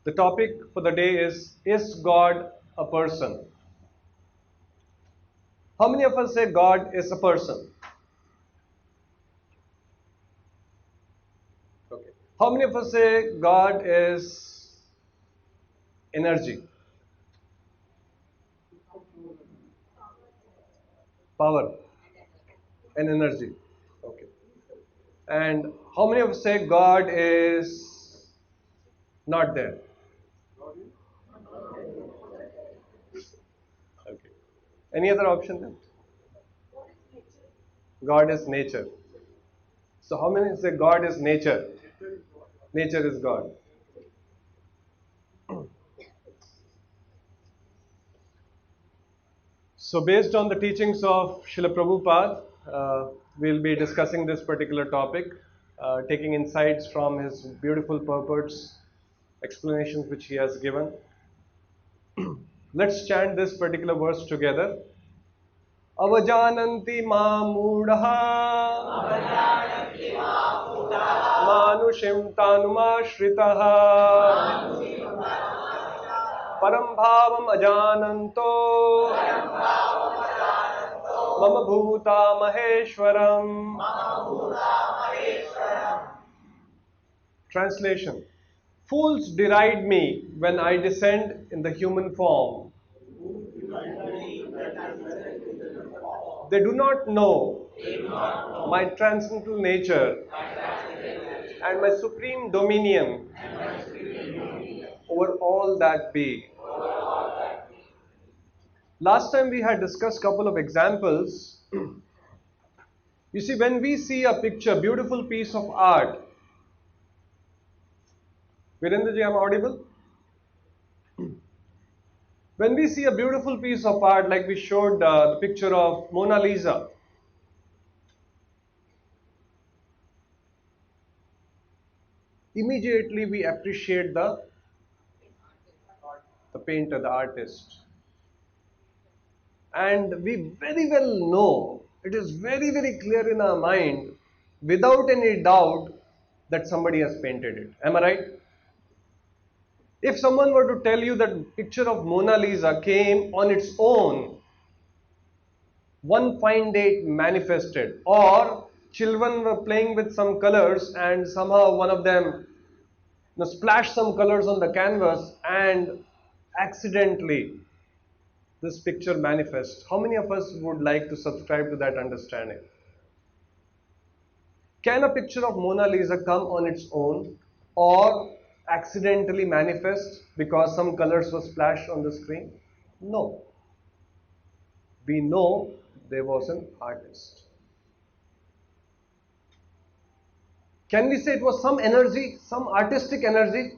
The topic for the day is God a person? How many of us say God is a person? Okay. How many of us say God is energy, power, and energy? Okay. And how many of us say God is not there? Okay. Any other option then? God is nature. So how many say God is nature? Nature is God. So based on the teachings of Srila Prabhupada, we'll be discussing this particular topic, taking insights from his beautiful purports, explanations which he has given. Let's chant this particular verse together. Avajananti ma mudha manushim tanuma shritaha param bhavam ajananto mama bhuta maheshwaram. Translation. Fools deride me when I descend in the human form. They do not know my transcendental nature and my supreme dominion over all that be. Last time we had discussed a couple of examples. You see, when we see a picture, beautiful piece of art, Virendraji, am I audible? When we see a beautiful piece of art, like we showed the picture of Mona Lisa, immediately we appreciate the painter, the artist. And we very well know, it is very, very clear in our mind, without any doubt, that somebody has painted it. Am I right? If someone were to tell you that picture of Mona Lisa came on its own, one fine day it manifested, or children were playing with some colors and somehow one of them splashed some colors on the canvas and accidentally this picture manifests. How many of us would like to subscribe to that understanding? Can a picture of Mona Lisa come on its own or accidentally manifest because some colors were splashed on the screen? No. We know there was an artist. Can we say it was some energy, some artistic energy?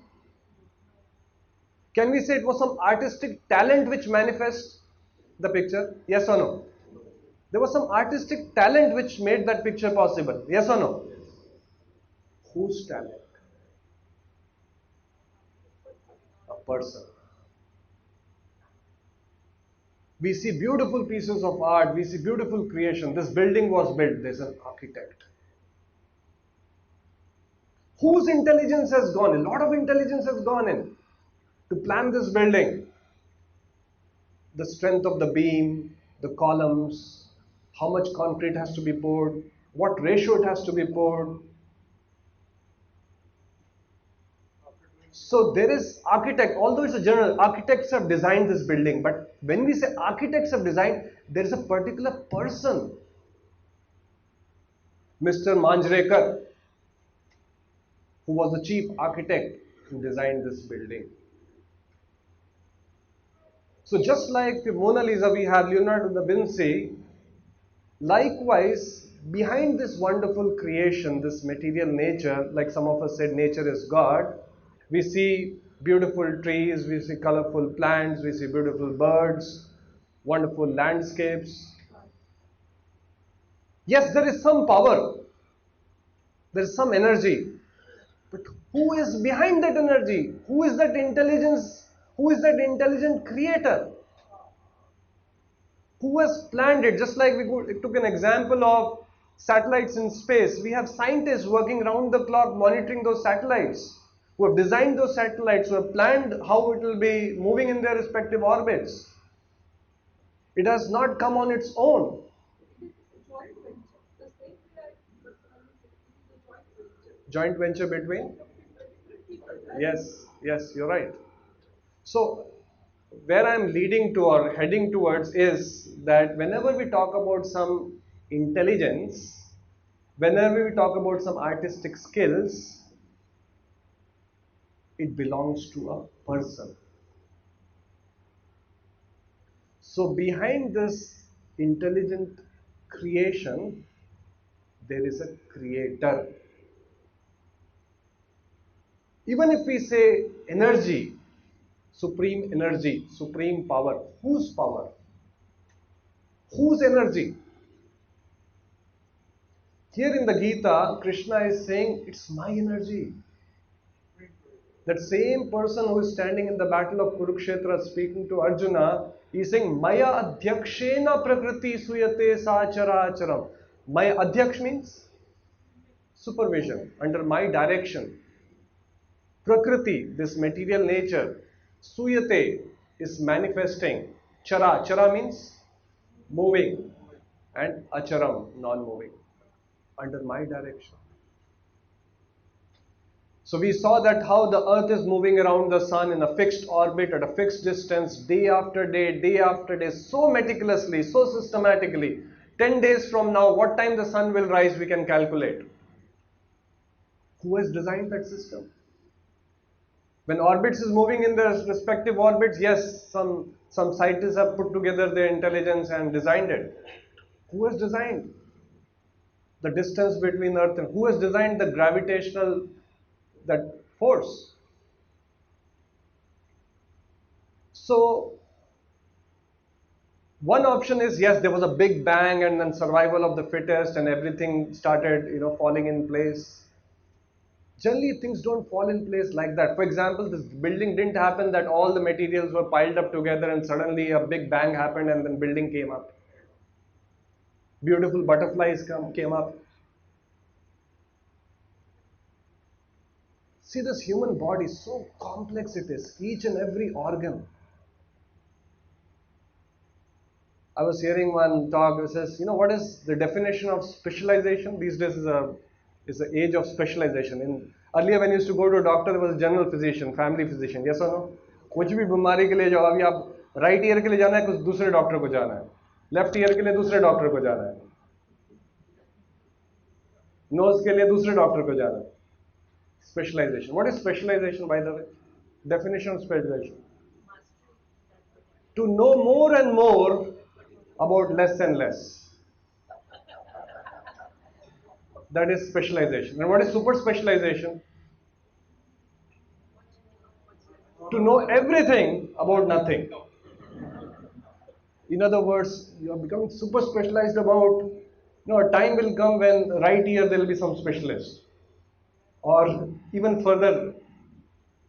Can we say it was some artistic talent which manifests the picture? Yes or no? There was some artistic talent which made that picture possible. Yes or no? Whose talent? A person. We see beautiful pieces of art, we see beautiful creation. This building was built, there's an architect. Whose intelligence has gone? A lot of intelligence has gone in to plan this building. The strength of the beam, the columns, how much concrete has to be poured, what ratio it has to be poured. So there is architect, although it's a general, architects have designed this building, but when we say architects have designed, there is a particular person, Mr. Manjrekar, who was the chief architect who designed this building. So just like the Mona Lisa, we have Leonardo da Vinci. Likewise, behind this wonderful creation, this material nature, like some of us said, nature is God. We see beautiful trees, we see colorful plants, we see beautiful birds, wonderful landscapes. Yes, there is some power, there is some energy, but who is behind that energy? Who is that intelligence? Who is that intelligent creator? Who has planned it? Just like we took an example of satellites in space. We have scientists working round the clock monitoring those satellites, who have designed those satellites, who have planned how it will be moving in their respective orbits. It has not come on its own. Joint venture between? Yes, yes, you're right. So, where I'm leading to or heading towards is that whenever we talk about some intelligence, whenever we talk about some artistic skills, it belongs to a person. So, behind this intelligent creation, there is a creator. Even if we say energy, supreme power, whose power? Whose energy? Here in the Gita, Krishna is saying, it's my energy. That same person who is standing in the battle of Kurukshetra speaking to Arjuna, he is saying, Maya adhyakshena prakriti suyate sachara acharam. Maya adhyaksh means supervision, under my direction. Prakriti, this material nature, suyate is manifesting. Chara means moving, and acharam, non-moving, under my direction. So we saw that how the earth is moving around the sun in a fixed orbit at a fixed distance, day after day, so meticulously, so systematically. 10 days from now, what time the sun will rise, we can calculate. Who has designed that system? When orbits is moving in their respective orbits, yes, some scientists have put together their intelligence and designed it. Who has designed the distance between Earth and who has designed the gravitational that force? So one option is yes, there was a big bang and then survival of the fittest and everything started falling in place. Generally, things don't fall in place like that. For example, this building didn't happen that all the materials were piled up together and suddenly a big bang happened and then building came up. Beautiful butterflies came up. See, this human body, so complex it is, each and every organ. I was hearing one talk that says, what is the definition of specialization? These days is the age of specialization. Earlier when you used to go to a doctor, there was a general physician, family physician, yes or no? कुछ भी बीमारी के लिए जाओ, अभी आप right year के लिए जाना है, कुछ दूसरे डॉक्टर को जाना है, लेफ्ट ईयर के लिए दूसरे डॉक्टर को जाना है, नोज के लिए दूसरे डॉक्टर को जाना है. Specialization. What is specialization, by the way? Definition of specialization. To know more and more about less and less. That is specialization. And what is super specialization? To know everything about nothing. In other words, you are becoming super specialized about, a time will come when right here there will be some specialist. Or even further,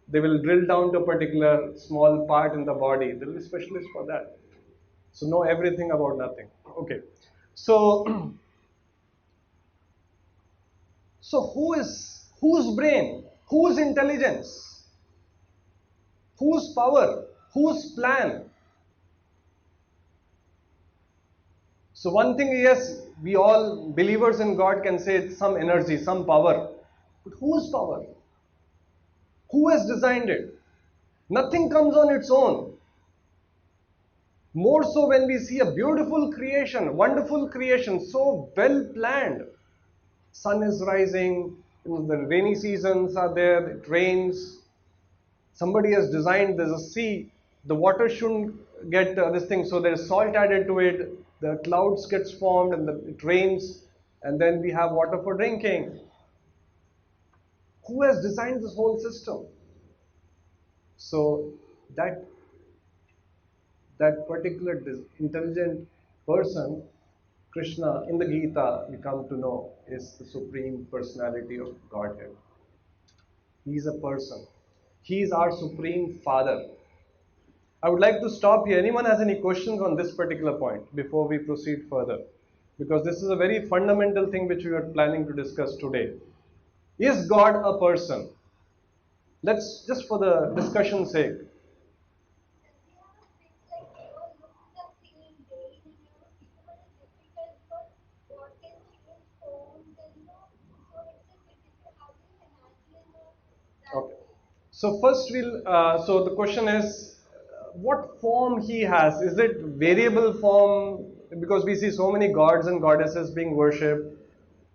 they will drill down to a particular small part in the body. There will be specialists for that. So know everything about nothing. Okay. So, whose brain, whose intelligence, whose power, whose plan? So one thing, yes, we all believers in God can say it's some energy, some power. But whose power? Who has designed it? Nothing comes on its own. More so when we see a beautiful creation, wonderful creation, so well planned. Sun is rising, the rainy seasons are there, it rains. Somebody has designed, there's a sea, the water shouldn't get this thing, so there's salt added to it, the clouds gets formed and it rains, and then we have water for drinking. Who has designed this whole system? So that particular intelligent person, Krishna, in the Gita, we come to know, is the Supreme Personality of Godhead. He is a person. He is our Supreme Father. I would like to stop here. Anyone has any questions on this particular point before we proceed further? Because this is a very fundamental thing which we are planning to discuss today. Is God a person? Let's just for the discussion's sake. Okay. So first so the question is, what form he has? Is it variable form? Because we see so many gods and goddesses being worshipped.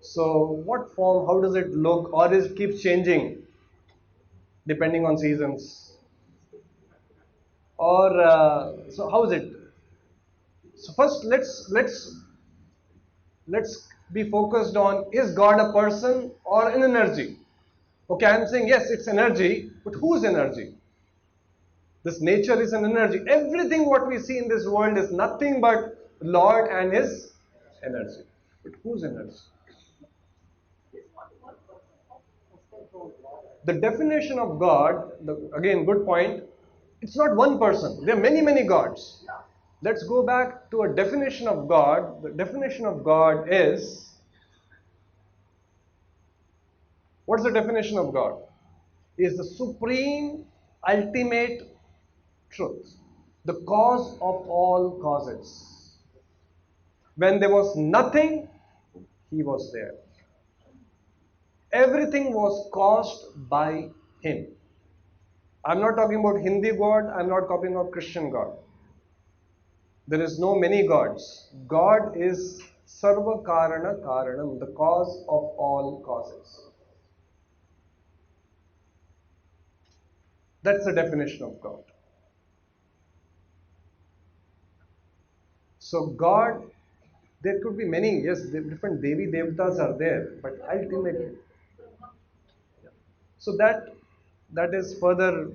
So what form? How does it look? Or is it keeps changing depending on seasons? Or so how is it? So first, let's be focused on, is God a person or an energy? Okay, I'm saying yes, it's energy, but whose energy? This nature is an energy. Everything what we see in this world is nothing but Lord and His energy. But whose energy? The definition of God, again, good point. It's not one person. There are many, many gods. Let's go back to a definition of God. The definition of God is, what's the definition of God? Is the supreme, ultimate truth, the cause of all causes. When there was nothing, He was there. Everything was caused by Him. I'm not talking about Hindi God, I'm not talking about Christian God. There is no many gods. God is Sarva Karana Karanam, the cause of all causes. That's the definition of God. So God, there could be many, yes, different Devi Devtas are there, but ultimately, so that is further,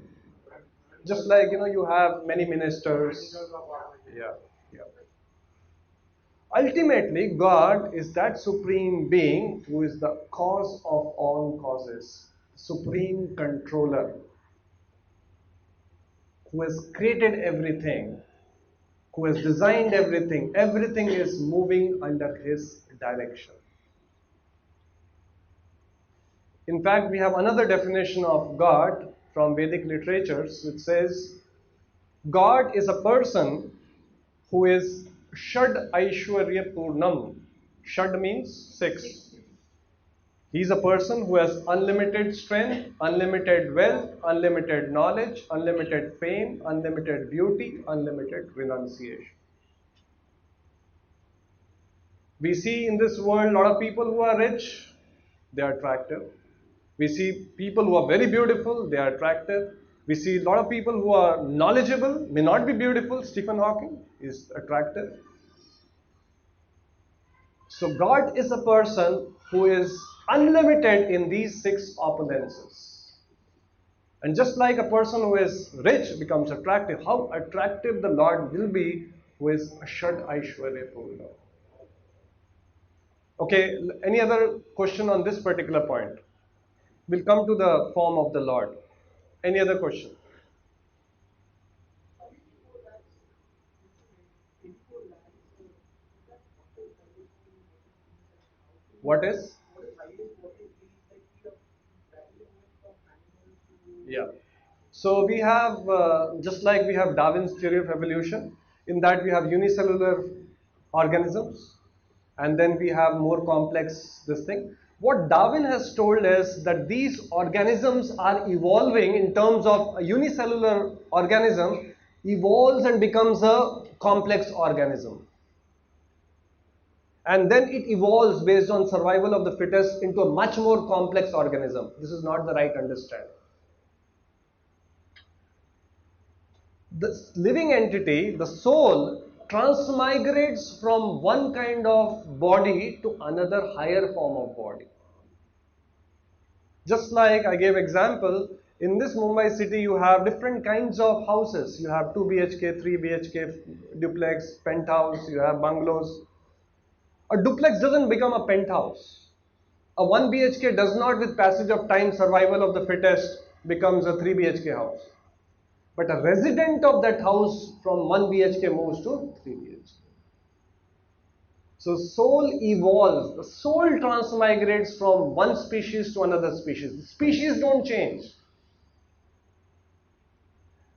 just like you have many ministers. Yeah, yeah. Ultimately, God is that supreme being who is the cause of all causes, supreme controller, who has created everything, who has designed everything. Everything is moving under His direction. In fact, we have another definition of God from Vedic literatures which says God is a person who is Shad Aishwarya Purnam. Shad means six. He is a person who has unlimited strength, unlimited wealth, unlimited knowledge, unlimited fame, unlimited beauty, unlimited renunciation. We see in this world a lot of people who are rich, they are attractive. We see people who are very beautiful, they are attractive. We see a lot of people who are knowledgeable, may not be beautiful. Stephen Hawking is attractive. So God is a person who is unlimited in these six opulences. And just like a person who is rich becomes attractive, how attractive the Lord will be who is Ashad Aishwarya Purna. Okay, any other question on this particular point? We'll come to the form of the Lord. Any other question? What is? Yeah. So we have, just like we have Darwin's theory of evolution, in that we have unicellular organisms, and then we have more complex this thing. What Darwin has told us that these organisms are evolving in terms of a unicellular organism evolves and becomes a complex organism. And then it evolves based on survival of the fittest into a much more complex organism. This is not the right understanding. The living entity, the soul, transmigrates from one kind of body to another higher form of body. Just like I gave example, in this Mumbai city you have different kinds of houses. You have 2 BHK, 3 BHK, duplex, penthouse, you have bungalows. A duplex doesn't become a penthouse. A 1 BHK does not, with passage of time, survival of the fittest, becomes a 3 BHK house. But a resident of that house from 1 BHK moves to 3 BHK. So soul evolves. The soul transmigrates from one species to another species. The species don't change.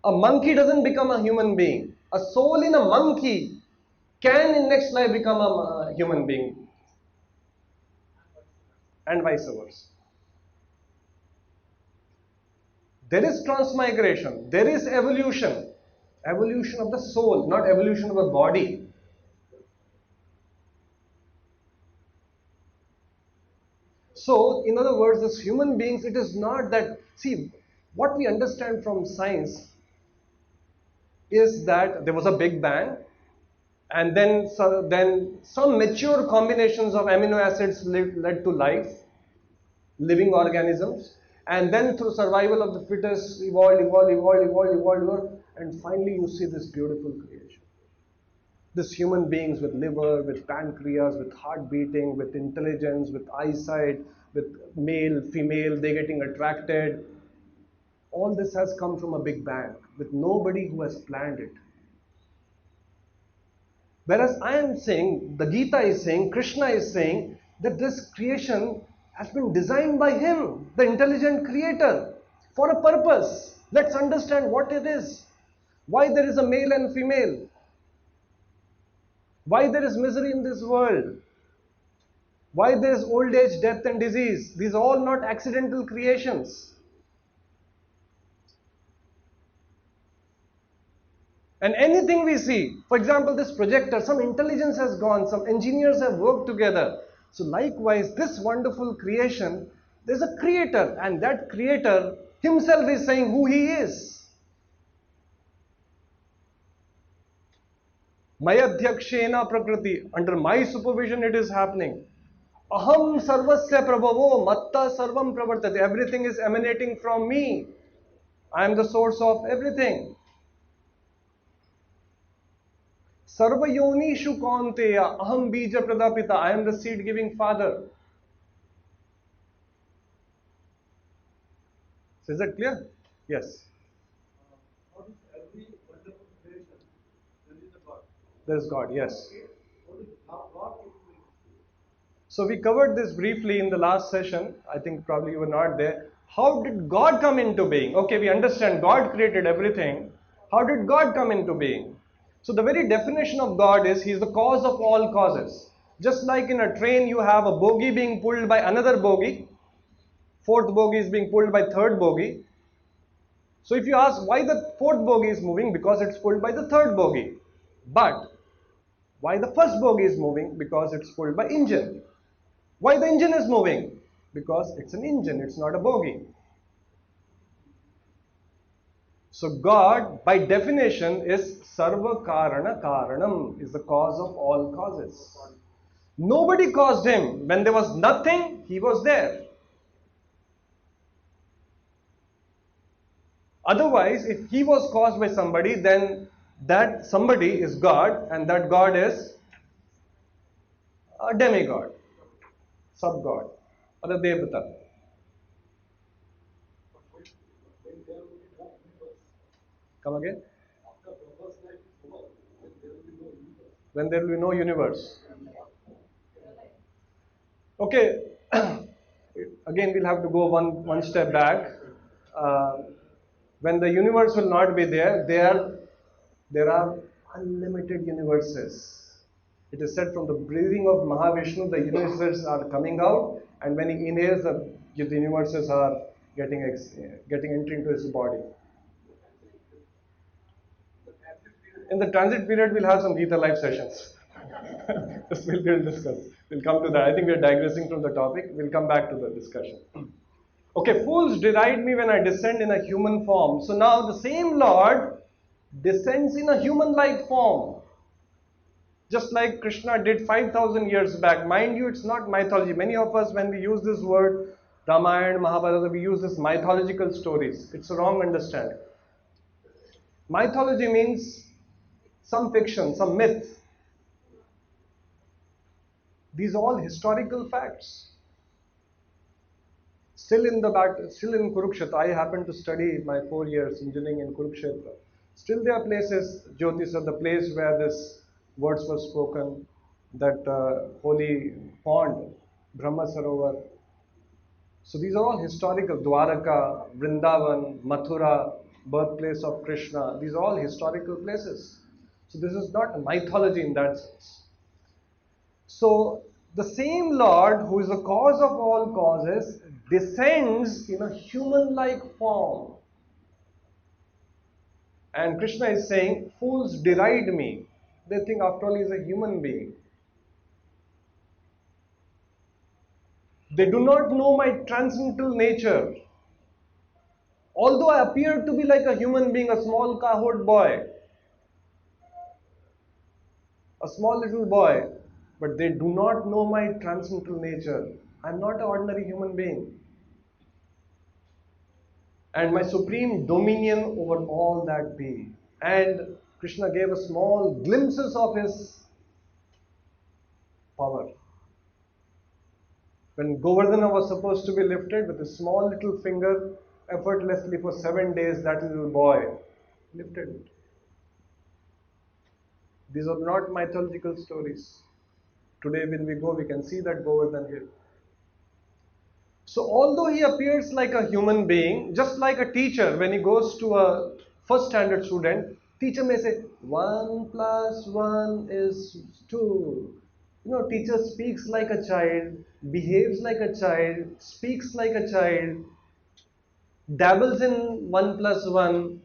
A monkey doesn't become a human being. A soul in a monkey can in next life become a human being, and vice versa. There is transmigration, there is evolution. Evolution of the soul, not evolution of the body. So, in other words, as human beings, it is not that, see, what we understand from science is that there was a big bang, and then some mature combinations of amino acids led to life, living organisms, and then through survival of the fittest evolved, and finally you see this beautiful creation. This human beings with liver, with pancreas, with heart beating, with intelligence, with eyesight, with male, female, they getting attracted. All this has come from a big bang with nobody who has planned it. Whereas I am saying, the Gita is saying, Krishna is saying that this creation has been designed by him, the intelligent creator, for a purpose. Let's understand what it is. Why there is a male and female. Why there is misery in this world. Why there is old age, death and disease. These are all not accidental creations. And anything we see, for example, this projector, some intelligence has gone, some engineers have worked together. So likewise, this wonderful creation, there's a creator, and that creator himself is saying who he is. Mayadhyakshena prakriti, under my supervision it is happening. Aham sarvasya prabhavo matta sarvam pravartate, everything is emanating from me. I am the source of everything. Sarvayonishu kaunteya aham bija pradapita, I am the seed giving father. So is that clear? Yes. There is God, yes. So we covered this briefly in the last session. I think probably you were not there. How did God come into being? Okay, we understand God created everything. How did God come into being? So the very definition of God is He is the cause of all causes. Just like in a train you have a bogie being pulled by another bogie. Fourth bogie is being pulled by third bogie. So if you ask why the fourth bogie is moving, because it's pulled by the third bogie. But why the first bogie is moving? Because it's pulled by engine. Why the engine is moving? Because it's an engine, it's not a bogie. So God, by definition, is Sarva Karana Karanam, is the cause of all causes. Nobody caused him. When there was nothing, he was there. Otherwise, if he was caused by somebody, then that somebody is God, and that God is a demigod, sub-god, or a devata. Come again? When there will be no universe. Okay, again we'll have to go one step back. When the universe will not be there, there are unlimited universes. It is said from the breathing of Mahavishnu, the universes are coming out, and when he inhales, the universes are getting entry into his body. In the transit period, we'll have some Gita live sessions. We'll discuss. We'll come to that. I think we're digressing from the topic. We'll come back to the discussion. Okay, fools deride me when I descend in a human form. So now the same Lord descends in a human-like form. Just like Krishna did 5,000 years back. Mind you, it's not mythology. Many of us, when we use this word, Ramayana, Mahabharata, we use this mythological stories. It's a wrong understanding. Mythology means some fiction, some myth. These are all historical facts. Still in Kurukshetra, I happened to study my 4 years engineering in Kurukshetra. Still there are places, Jyotisha, the place where this words were spoken, that holy pond, Brahma Sarovar. So these are all historical. Dwaraka, Vrindavan, Mathura. birthplace of Krishna. These are all historical places. So this is not a mythology in that sense. So the same Lord who is the cause of all causes descends in a human-like form. And Krishna is saying, fools deride me. They think after all he is a human being. They do not know my transcendental nature. Although I appear to be like a human being, a small cowherd boy, a small little boy, but they do not know my transcendental nature. I am not an ordinary human being. And my supreme dominion over all that be. And Krishna gave us small glimpses of his power. When Govardhana was supposed to be lifted with a small little finger, effortlessly for 7 days, that little boy lifted it. These are not mythological stories. Today when we go, we can see that Govardhan here. So although he appears like a human being, just like a teacher, when he goes to a first standard student, teacher may say, 1 plus 1 is 2. Teacher speaks like a child, behaves like a child, speaks like a child, dabbles in 1 plus 1,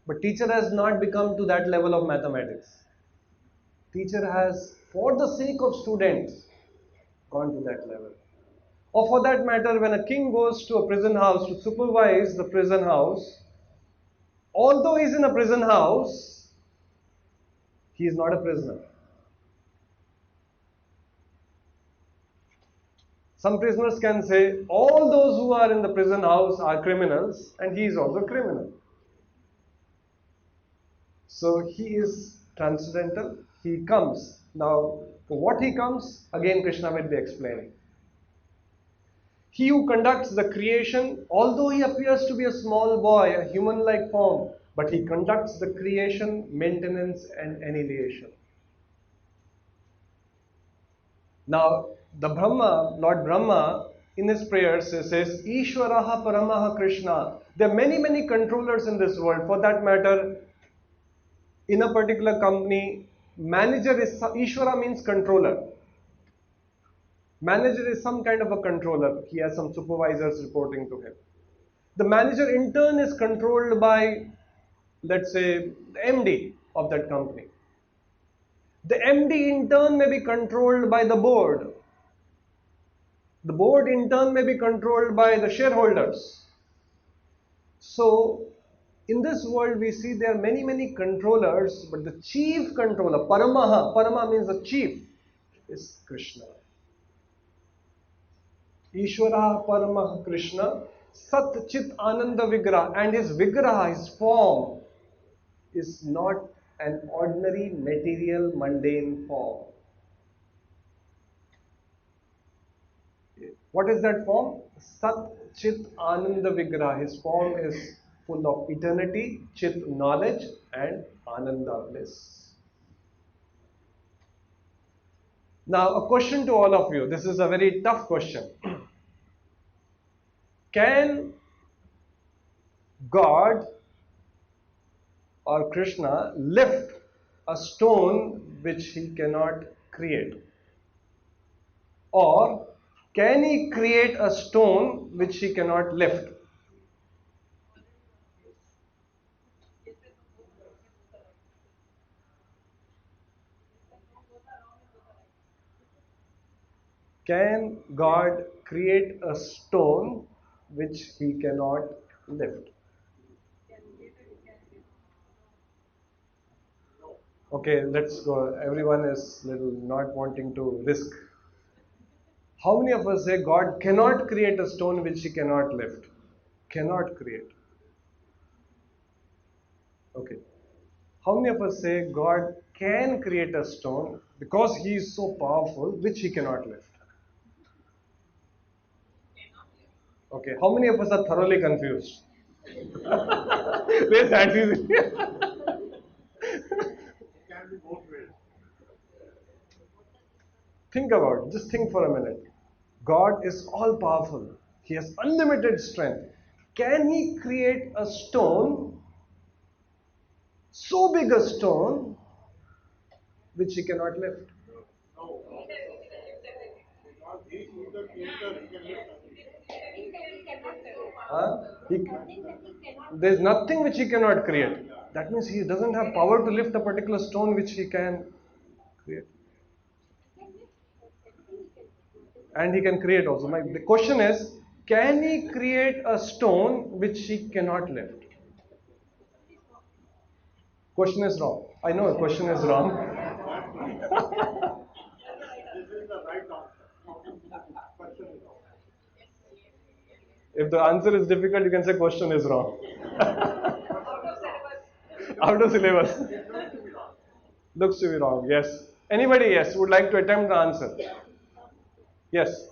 but teacher has not become to that level of mathematics. Teacher has, for the sake of students, gone to that level. Or for that matter, when a king goes to a prison house to supervise the prison house, although he is in a prison house, he is not a prisoner. Some prisoners can say, all those who are in the prison house are criminals, and he is also a criminal. So he is transcendental, he comes. Now, for what he comes, again Krishna will be explaining. He who conducts the creation, although he appears to be a small boy, a human-like form, but he conducts the creation, maintenance and annihilation. Now, the Lord Brahma, in his prayers says, Ishwaraha Paramaha Krishna. There are many, many controllers in this world. For that matter, in a particular company, manager is, Ishwara means controller. Manager is some kind of a controller. He has some supervisors reporting to him. The manager in turn is controlled by, let's say, the MD of that company. The MD in turn may be controlled by the board. The board in turn may be controlled by the shareholders. So, in this world we see there are many, many controllers, but the chief controller, Parama means the chief, is Krishna. Ishwara Paramah Krishna, Sat Chit Ananda Vigraha, and his Vigraha, his form, is not an ordinary material mundane form. What is that form? Sat Chit Ananda Vigraha. His form is full of eternity, Chit knowledge, and Ananda bliss. Now, a question to all of you. This is a very tough question. Can God or Krishna lift a stone which he cannot create? Or can he create a stone which he cannot lift? Can God create a stone which he cannot lift? Okay, let's go. Everyone is little not wanting to risk. How many of us say God cannot create a stone which he cannot lift? Cannot create. Okay. How many of us say God can create a stone because he is so powerful which he cannot lift? Okay. How many of us are thoroughly confused? Raise hands easy. Think about it. Just think for a minute. God is all powerful. He has unlimited strength. can he create a stone, so big a stone, which he cannot lift? No. Because he is the creator, he can lift Huh? There's nothing which he cannot create. That means he doesn't have power to lift a particular stone which he can create. And he can create also. The question is, can he create a stone which he cannot lift? Question is wrong. I know the question is wrong. This is the right answer. Question is wrong. If the answer is difficult, you can say question is wrong. Out of syllabus. It looks to be wrong. Looks to be wrong, yes. Anybody, yes, would like to attempt the answer? Yes.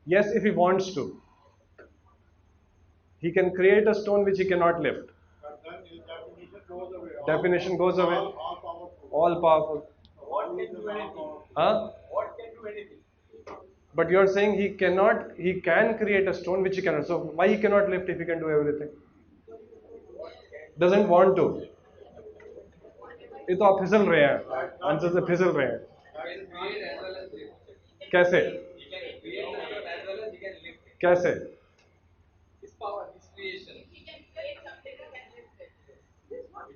Yes, if he wants to. He can create a stone which he cannot lift. But then his definition goes away. Definition goes away. All powerful. All powerful. What can do anything? Huh? What can do anything? But you are saying he can create a stone which he cannot. So why he cannot lift if he can do everything? Doesn't want to. ये तो आप फिसल रहे हैं, answer से फिसल रहे हैं. कैसे? कैसे? His power, his creation. He can create something that can lift it.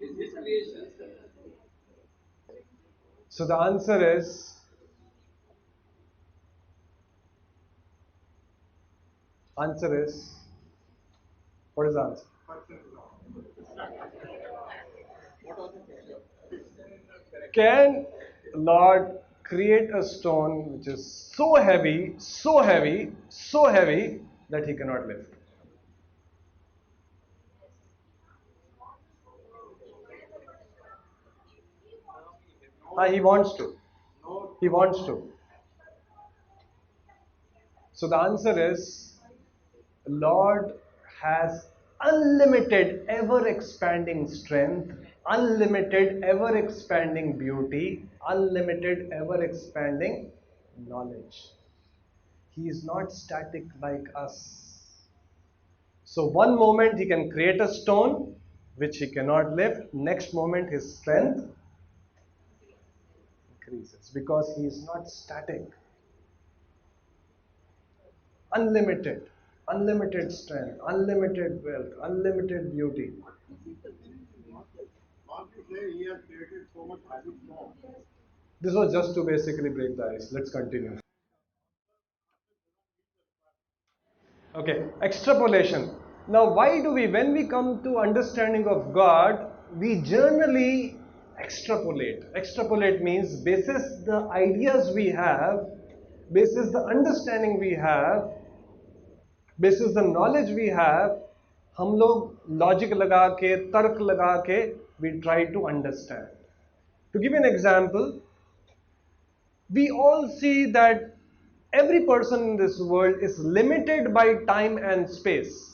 It is his creation. So the answer is what is the answer? Can Lord create a stone which is so heavy, so heavy, so heavy that he cannot lift? He wants to. He wants to. So the answer is, Lord has unlimited, ever expanding strength, unlimited, ever expanding beauty, unlimited, ever expanding knowledge. He is not static like us. So one moment he can create a stone which he cannot lift, next moment his strength increases because he is not static. Unlimited, unlimited strength, unlimited wealth, unlimited beauty. Once you say he has created so much heavy stone. This was just to basically break the ice. Let's continue. Okay, extrapolation. Now, why do we, when we come to understanding of God, we generally extrapolate? Extrapolate means basis the ideas we have, basis the understanding we have, basis the knowledge we have, हम लोग logic लगा के, तर्क लगा के, we try to understand. To give you an example, we all see that every person in this world is limited by time and space.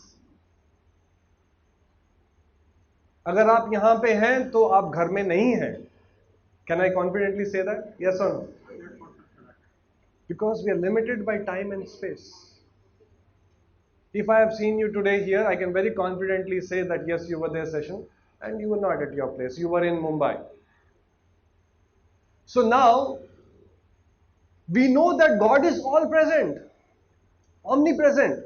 अगर आप यहाँ पे हैं तो आप घर में नहीं हैं. Can I confidently say that? Yes or no? Because we are limited by time and space. If I have seen you today here, I can very confidently say that yes, you were there session and you were not at your place. You were in Mumbai. So now, we know that God is all present, omnipresent.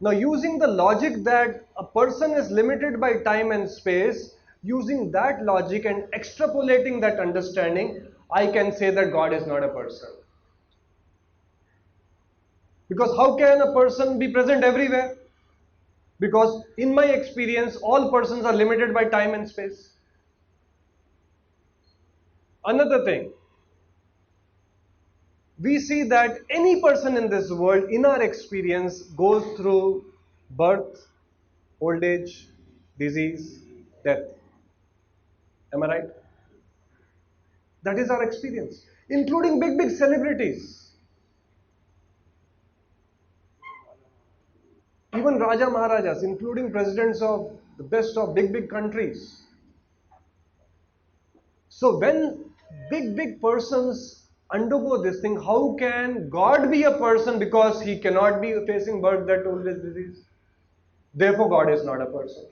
Now, using the logic that a person is limited by time and space, using that logic and extrapolating that understanding, I can say that God is not a person. Because how can a person be present everywhere? Because in my experience, all persons are limited by time and space. Another thing, we see that any person in this world, in our experience, goes through birth, old age, disease, death. Am I right? That is our experience, including big celebrities. Even Raja Maharajas, including presidents of the best of big countries. So when big persons undergo this thing, how can God be a person because he cannot be facing birth, death, old age, disease? Therefore, God is not a person.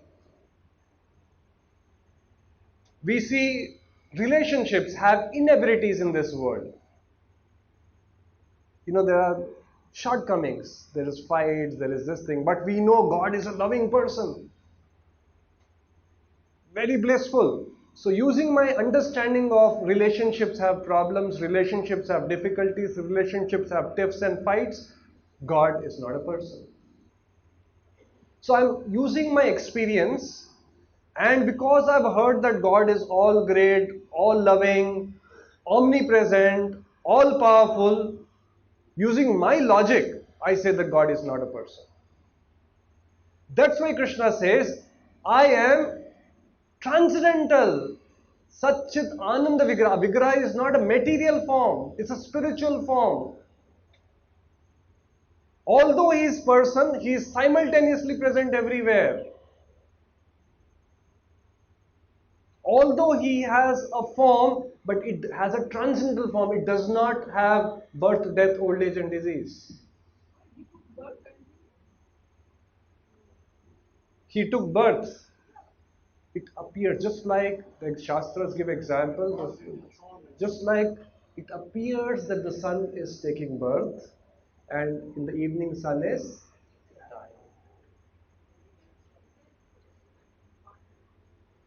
We see relationships have inevitabilities in this world. There are shortcomings, there is fights, there is this thing, but we know God is a loving person, very blissful. So using my understanding of relationships have problems, relationships have difficulties, relationships have tiffs and fights, God is not a person. So I'm using my experience, and because I've heard that God is all great, all loving, omnipresent, all powerful, using my logic, I say that God is not a person. That's why Krishna says, I am transcendental. Satchit Ananda Vigraha. Vigraha is not a material form, it's a spiritual form. Although he is person, he is simultaneously present everywhere. Although he has a form, but it has a transcendental form. It does not have birth, death, old age and disease. He took birth. It appears just like the Shastras give examples. Just like it appears that the sun is taking birth, and in the evening sun is dying.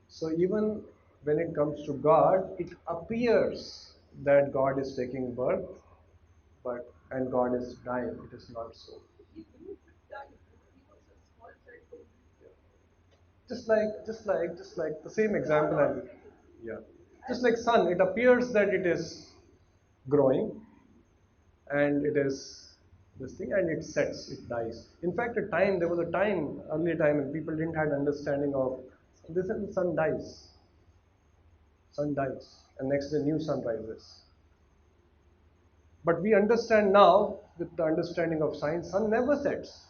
So even when it comes to God, it appears that God is taking birth, and God is dying. It is not so. Just like the same example as yeah. Just like sun, it appears that it is growing, and it is this thing, and it sets, it dies. In fact, there was a time, early time, when people didn't have understanding of this, and the sun dies, and next day new sun rises. But we understand now, with the understanding of science, sun never sets.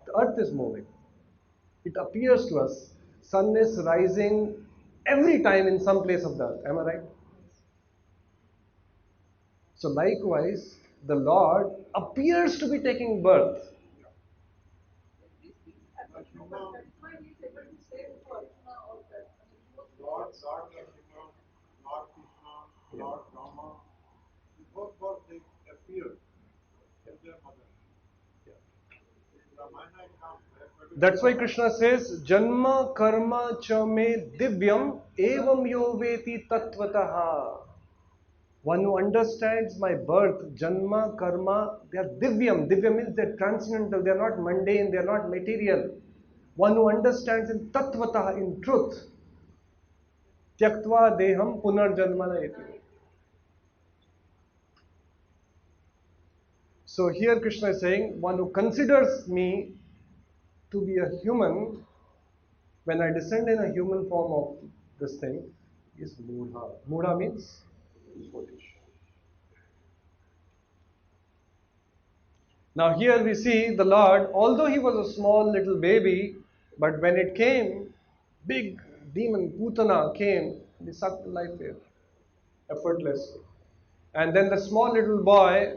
The earth is moving. It appears to us, sun is rising every time in some place of the earth. Am I right? So likewise, the Lord appears to be taking birth. Lord Narasimha, Lord Krishna, Lord Rama, both they appear in their mother. In Ramayana it comes. That's why Krishna says, Janma karma cha me divyam evam yo veti tattvataha. One who understands my birth, janma, karma, they are divyam. Divyam means they are transcendental, they are not mundane, they are not material. One who understands in tattvataha, in truth, tyaktva deham punarjanmana iti. So here Krishna is saying, one who considers me to be a human, when I descend in a human form of this thing, is Mudha. Mudha means foolish. Now here we see the Lord, although he was a small little baby, but when it came, big demon Putana came, and he sucked the life here, effortlessly. And then the small little boy,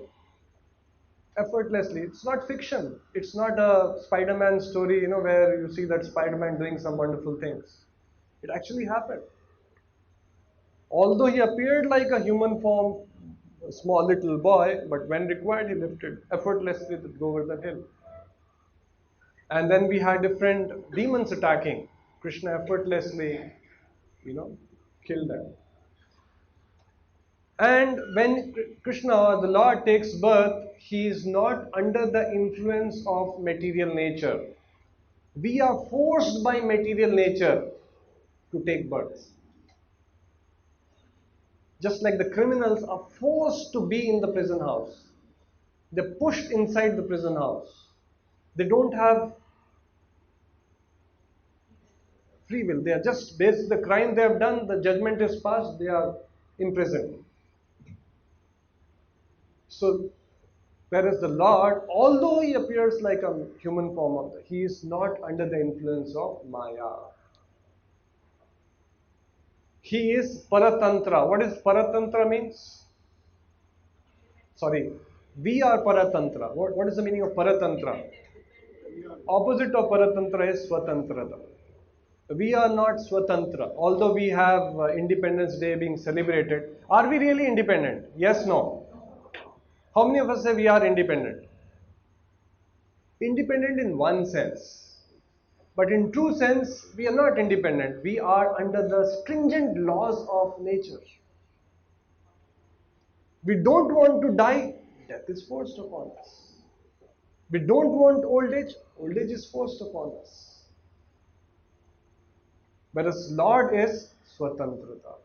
effortlessly. It's not fiction. It's not a Spider-Man story, where you see that Spider-Man doing some wonderful things. It actually happened. Although he appeared like a human form, a small little boy, but when required, he lifted effortlessly the Govardhan hill. And then we had different demons attacking. Krishna effortlessly, killed them. And when Krishna, the Lord, takes birth, he is not under the influence of material nature. We are forced by material nature to take birth. Just like the criminals are forced to be in the prison house. They're pushed inside the prison house. They don't have free will. They are just based on the crime they have done, the judgment is passed, they are imprisoned. So, whereas the Lord, although he appears like a human form, he is not under the influence of Maya. He is Paratantra. What is Paratantra means? Sorry, we are Paratantra. What is the meaning of Paratantra? Opposite of Paratantra is Swatantrata. We are not Swatantra. Although we have Independence Day being celebrated, are we really independent? Yes, no. How many of us say we are independent? Independent in one sense. But in true sense, we are not independent. We are under the stringent laws of nature. We don't want to die, death is forced upon us. We don't want old age is forced upon us. Whereas Lord is Swatantrata.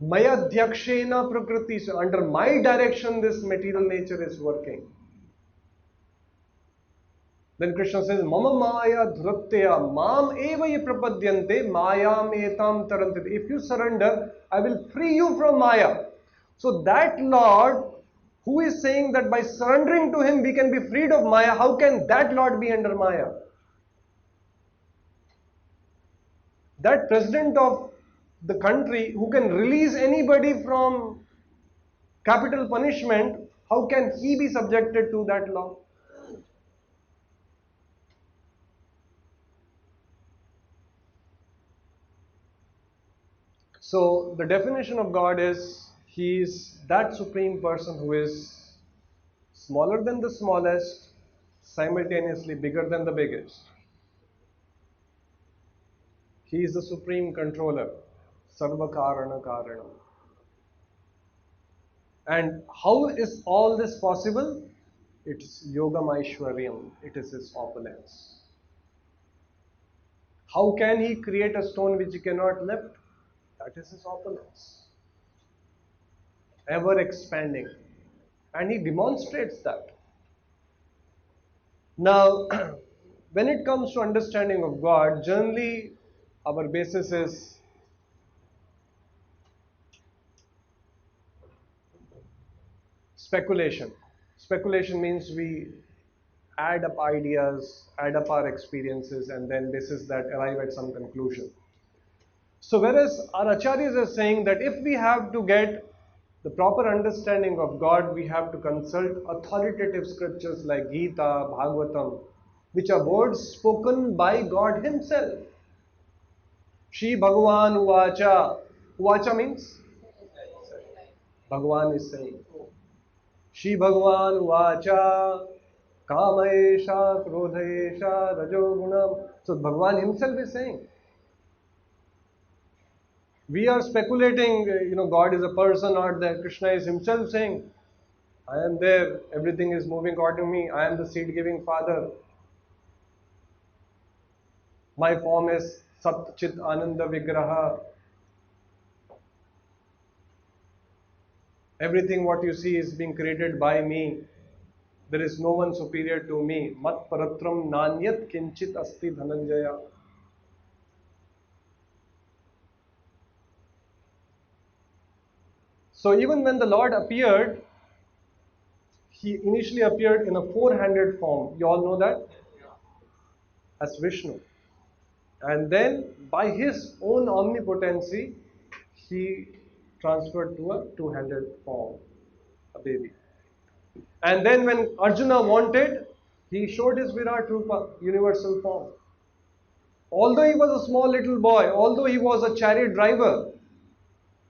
Mayadhyakshena prakriti. So under my direction, this material nature is working. Then Krishna says, Mama Maya Dhruttya Mam Eva Ye Prapadyante Mayam Etam Tarantite. If you surrender, I will free you from Maya. So that Lord who is saying that by surrendering to him we can be freed of Maya, how can that Lord be under Maya? That president of the country who can release anybody from capital punishment, how can he be subjected to that law? So the definition of God is he is that supreme person who is smaller than the smallest, simultaneously bigger than the biggest. He is the supreme controller, Sarva Karana Karanam. And how is all this possible? It is Yogam Aishwaryam, it is his opulence. How can he create a stone which he cannot lift? That is his opulence. Ever expanding. And he demonstrates that. Now, when it comes to understanding of God, generally our basis is speculation. Speculation means we add up ideas, add up our experiences, and then basis that arrive at some conclusion. So whereas our acharyas are saying that if we have to get the proper understanding of God, we have to consult authoritative scriptures like Gita, Bhagavatam, which are words spoken by God himself. Shri Bhagavan Uvacha. Uvacha means Bhagavan is saying. Shri Bhagavan Uvacha Kamaesha Krodhaesha Rajogunam. So Bhagavan himself is saying. We are speculating, God is a person or that Krishna is himself saying, I am there, everything is moving according to me, I am the seed-giving father. My form is Sat Chit Ananda Vigraha. Everything what you see is being created by me. There is no one superior to me. Mat paratram nanyat kinchit asti dhananjaya. So even when the Lord appeared, he initially appeared in a four-handed form. You all know that? As Vishnu. And then by his own omnipotency, he transferred to a two-handed form, a baby. And then when Arjuna wanted, he showed his Virat Rupa, universal form. Although he was a small little boy, although he was a chariot driver,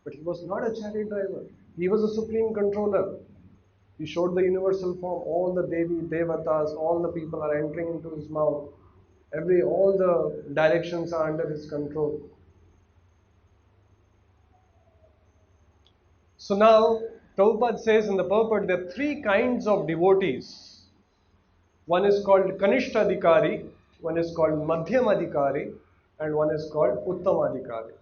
but he was not a chariot driver. He was a supreme controller. He showed the universal form. All the Devi, Devatas, all the people are entering into his mouth. All the directions are under his control. So now, Prabhupada says in the purport, there are three kinds of devotees. One is called Kanishta Adhikari, one is called Madhyam Adhikari, and one is called Uttam Adhikari.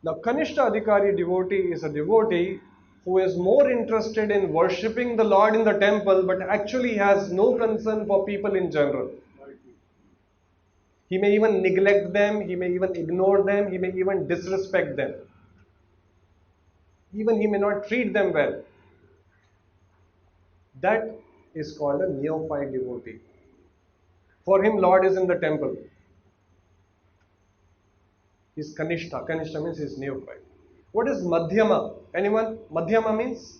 Now, Kanishta Adhikari devotee is a devotee who is more interested in worshipping the Lord in the temple, but actually has no concern for people in general. He may even neglect them, he may even ignore them, he may even disrespect them. Even he may not treat them well. That is called a neophyte devotee. For him, Lord is in the temple. He's Kanishta. Kanishta means he's neophyte. What is Madhyama? Anyone? Madhyama means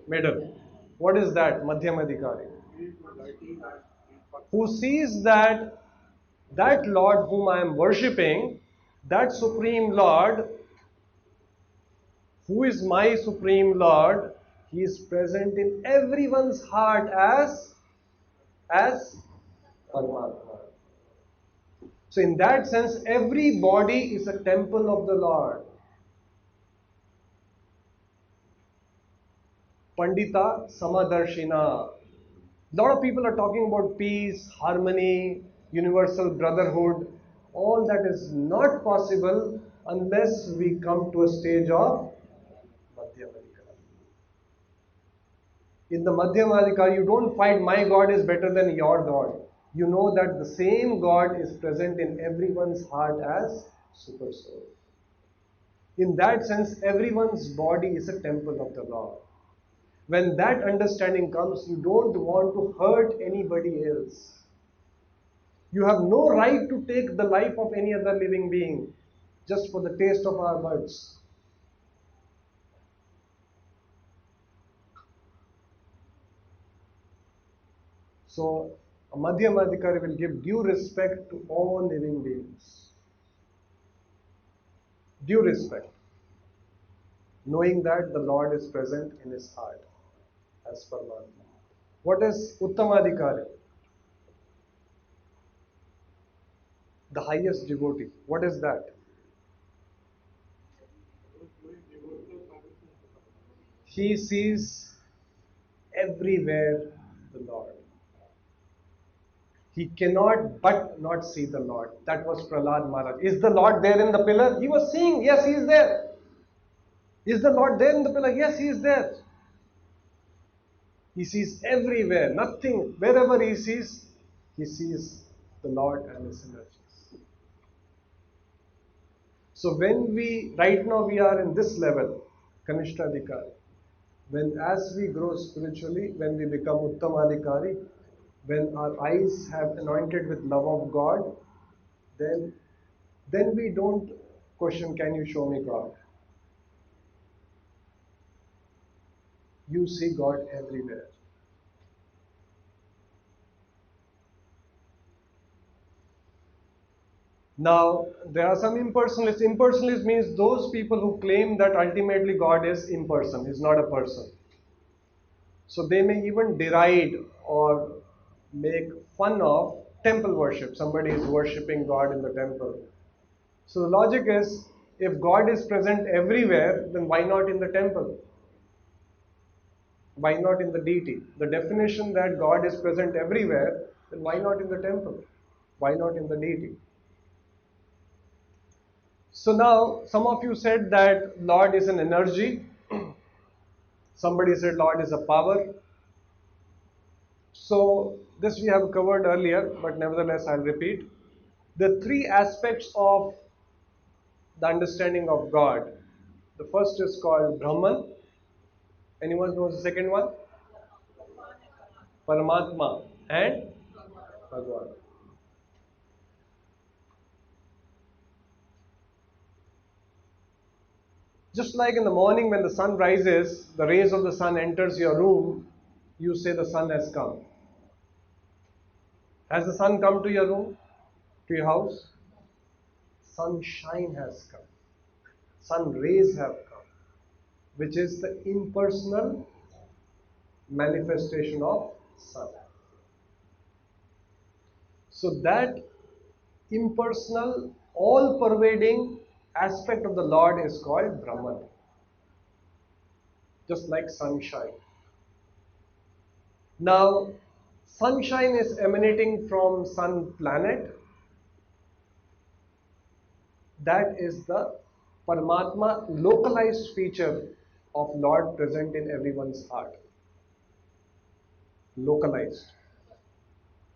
middle. What is that? Madhyamadikari. Who sees that that Lord whom I am worshipping, that Supreme Lord, who is my Supreme Lord, He is present in everyone's heart as Paramatma. So in that sense, every body is a temple of the Lord. Pandita Samadarshina. A lot of people are talking about peace, harmony, universal brotherhood. All that is not possible unless we come to a stage of Madhyamadikara. In the Madhyamadikara, you don't find my God is better than your God. You know that the same God is present in everyone's heart as Super Soul. In that sense, everyone's body is a temple of the Lord. When that understanding comes, you don't want to hurt anybody else. You have no right to take the life of any other living being just for the taste of our buds. So, a Madhyamadikari will give due respect to all living beings. Due respect, knowing that the Lord is present in his heart as Paramatma. What is Uttamadikari? The highest devotee. What is that? He sees everywhere the Lord. He cannot but not see the Lord. That was Prahlad Maharaj. Is the Lord there in the pillar? He was seeing, yes, he is there. Is the Lord there in the pillar? Yes, he is there. He sees everywhere, nothing. Wherever he sees the Lord and his energies. So when right now we are in this level, Kanishtadikari, when as we grow spiritually, when we become Uttamadikari, when our eyes have anointed with love of God, then we don't question, can you show me God? You see God everywhere. Now, there are some impersonalists. Impersonalists means those people who claim that ultimately God is impersonal, is not a person. So they may even deride or make fun of temple worship. Somebody is worshipping God in the temple. So the logic is, if God is present everywhere, then why not in the temple? Why not in the deity? The definition that God is present everywhere, then why not in the temple? Why not in the deity? So now, some of you said that Lord is an energy. Somebody said Lord is a power. So this we have covered earlier, but nevertheless I'll repeat. The three aspects of the understanding of God. The first is called Brahman. Anyone knows the second one? Paramatma and Bhagwan. Just like in the morning when the sun rises, the rays of the sun enters your room, you say the sun has come. Has the sun come to your room, to your house? Sunshine has come. Sun rays have come, which is the impersonal manifestation of sun. So that impersonal, all-pervading aspect of the Lord is called Brahman. Just like sunshine. Now, sunshine is emanating from sun planet. That is the Paramatma localized feature of Lord present in everyone's heart. Localized.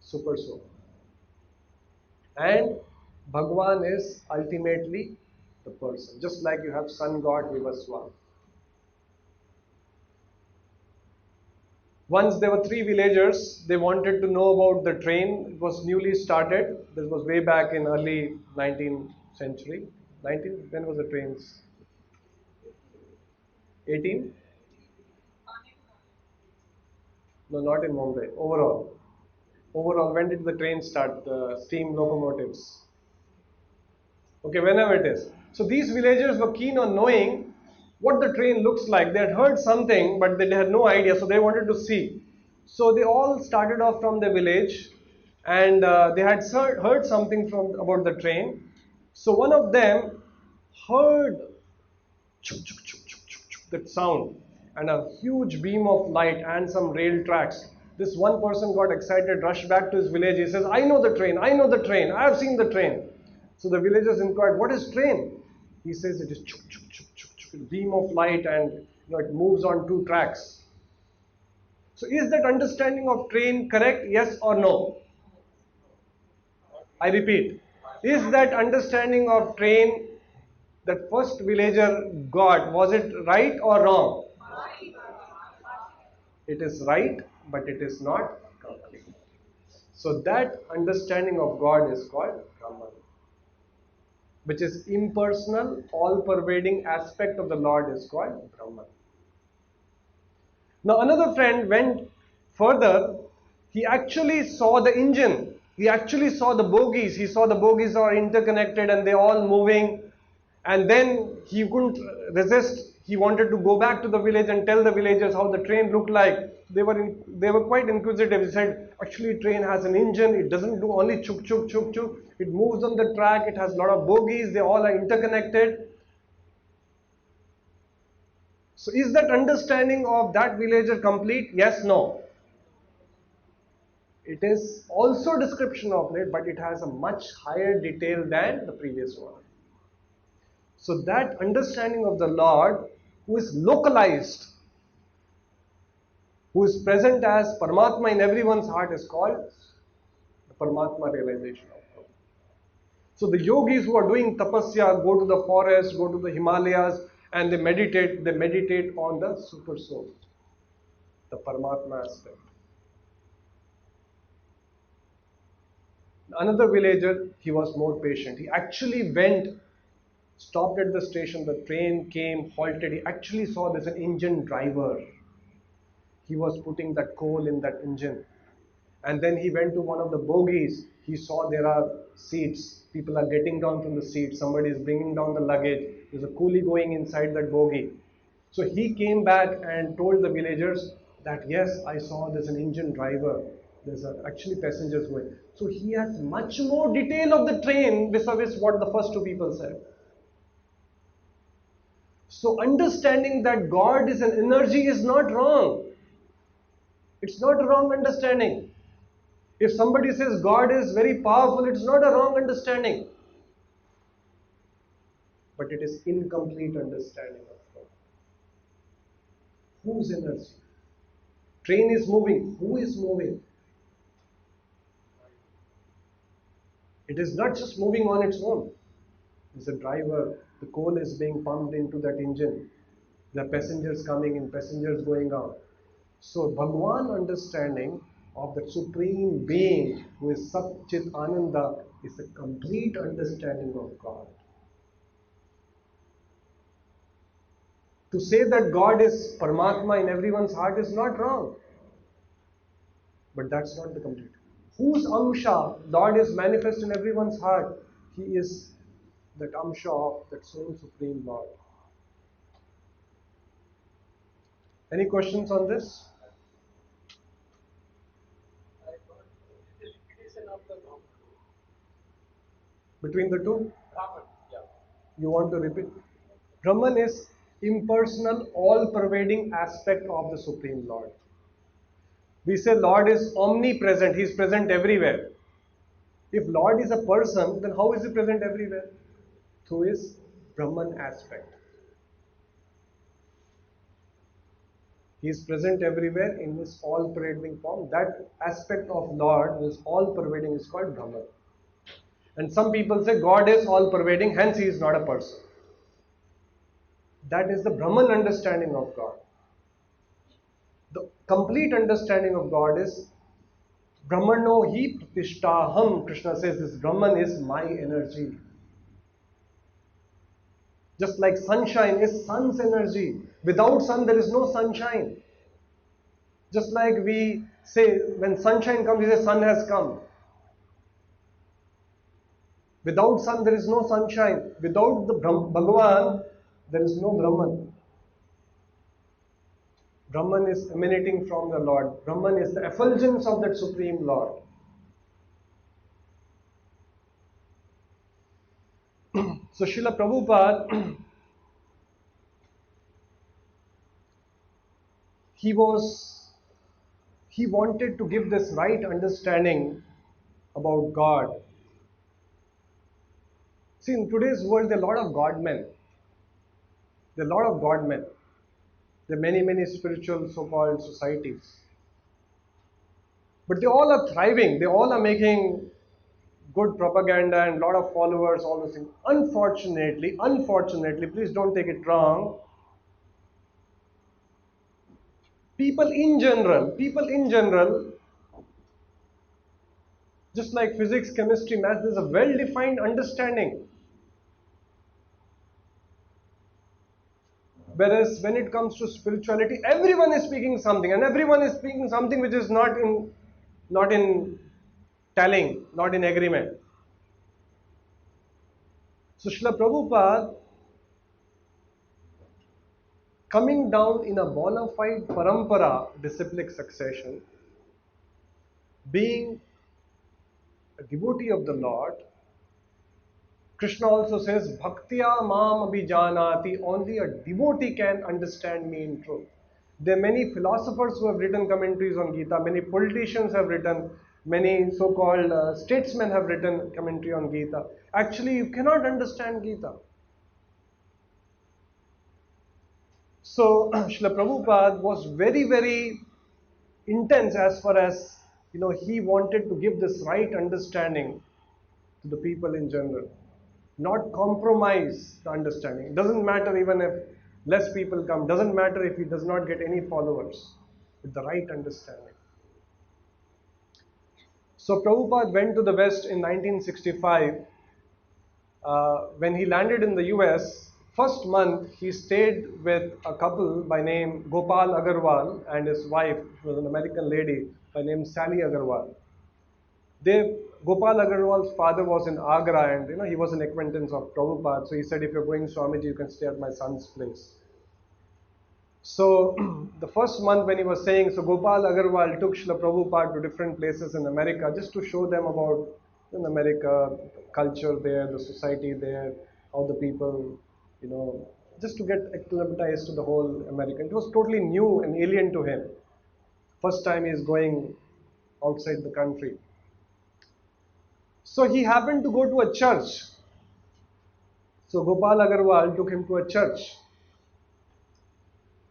Super soul. And Bhagwan is ultimately the person. Just like you have sun god Vivaswan. Once there were three villagers, they wanted to know about the train. It was newly started. This was way back in early 19th century. When was the trains? 18? No, not in Mumbai. Overall. Overall, when did the train start? The steam locomotives. Okay, whenever it is. So these villagers were keen on knowing what the train looks like. They had heard something, but they had no idea, so they wanted to see. So they all started off from the village, and they had heard something from about the train. So one of them heard chuk, chuk, chuk, chuk, chuk, chuk, that sound, and a huge beam of light and some rail tracks. This one person got excited, rushed back to his village. He says, I know the train, I know the train, I have seen the train. So the villagers inquired, what is train? He says, it is chuk, chuk, chuk, chuk, chuk, a beam of light, and it moves on two tracks. So is that understanding of train correct? Yes or no? I repeat, is that understanding of train that first villager got, was it right or wrong? It is right, but it is not complete. So that understanding of God is called Brahman, which is impersonal, all-pervading aspect of the Lord is called Brahman. Now another friend went further. He actually saw the engine. He actually saw the bogies. He saw the bogies are interconnected and they're all moving. And then he couldn't resist. He wanted to go back to the village and tell the villagers how the train looked like. They were quite inquisitive. He said, actually train has an engine. It doesn't do only chuk chuk chuk chuk. It moves on the track. It has a lot of bogies. They all are interconnected. So is that understanding of that villager complete? Yes, no. It is also a description of it, but it has a much higher detail than the previous one. So that understanding of the Lord, who is localized, who is present as Paramatma in everyone's heart, is called the Paramatma realization of God. So the yogis who are doing tapasya go to the forest, go to the Himalayas, and they meditate on the super soul, the Paramatma aspect. Another villager, he was more patient. He actually went, stopped at the station, the train came, halted. He actually saw there's an engine driver. He was putting that coal in that engine. And then he went to one of the bogies. He saw there are seats. People are getting down from the seats. Somebody is bringing down the luggage. There's a coolie going inside that bogie. So he came back and told the villagers that, yes, I saw there's an engine driver. There's actually passengers going. So he has much more detail of the train vis-a-vis what the first two people said. So understanding that God is an energy is not wrong. It's not a wrong understanding. If somebody says God is very powerful, it's not a wrong understanding. But it is incomplete understanding of God. Whose energy? Train is moving. Who is moving? It is not just moving on its own. There's a driver. The coal is being pumped into that engine. There are passengers coming in, passengers going out. So Bhagwan understanding of the Supreme Being who is Sat Chit Ananda is a complete understanding of God. To say that God is Paramatma in everyone's heart is not wrong. But that's not the complete. Whose Amsha God is manifest in everyone's heart? He is that Amsha of that sole Supreme Lord. Any questions on this? Between the two? You want to repeat? Brahman is impersonal, all-pervading aspect of the Supreme Lord. We say Lord is omnipresent, He is present everywhere. If Lord is a person, then how is He present everywhere? Through His Brahman aspect. He is present everywhere in His all-pervading form. That aspect of Lord, who is all-pervading, is called Brahman. And some people say God is all-pervading, hence He is not a person. That is the Brahman understanding of God. The complete understanding of God is Brahmano hi pratishtaham. Krishna says this Brahman is my energy. Just like sunshine is sun's energy. Without sun, there is no sunshine. Just like we say, when sunshine comes, we say sun has come. Without sun, there is no sunshine. Without the Bhagavan, there is no Brahman. Brahman is emanating from the Lord. Brahman is the effulgence of that Supreme Lord. So Srila Prabhupada, he wanted to give this right understanding about God. See, in today's world, there are a lot of God-men. There are a lot of God-men. There are many, many spiritual so-called societies. But they all are thriving. They all are making good propaganda and a lot of followers, all those things. Unfortunately, please don't take it wrong. People in general, just like physics, chemistry, math, there's a well-defined understanding. Whereas when it comes to spirituality, everyone is speaking something, and everyone is speaking something which is not in telling, not in agreement. So Srila Prabhupada, coming down in a bona fide parampara, disciplic succession, being a devotee of the Lord, Krishna also says, Bhaktya mam abhijanati, only a devotee can understand me in truth. There are many philosophers who have written commentaries on Gita, many politicians have written, many so-called statesmen have written commentary on Gita. Actually, you cannot understand Gita. So, Srila Prabhupada was very, very intense as far as, he wanted to give this right understanding to the people in general. Not compromise the understanding. Doesn't matter even if less people come, doesn't matter if he does not get any followers, with the right understanding. So Prabhupada went to the West in 1965. When he landed in the US, first month he stayed with a couple by name Gopal Agarwal and his wife, who was an American lady by name Sally Agarwal. Gopal Agarwal's father was in Agra, and he was an acquaintance of Prabhupada. So he said, if you're going Swamiji, you can stay at my son's place. So the first month when he was saying, so Gopal Agarwal took Srila Prabhupada to different places in America just to show them about in America, culture there, the society there, how the people, just to get acclimatized to the whole American. It was totally new and alien to him. First time he is going outside the country. So he happened to go to a church. So Gopal Agarwal took him to a church.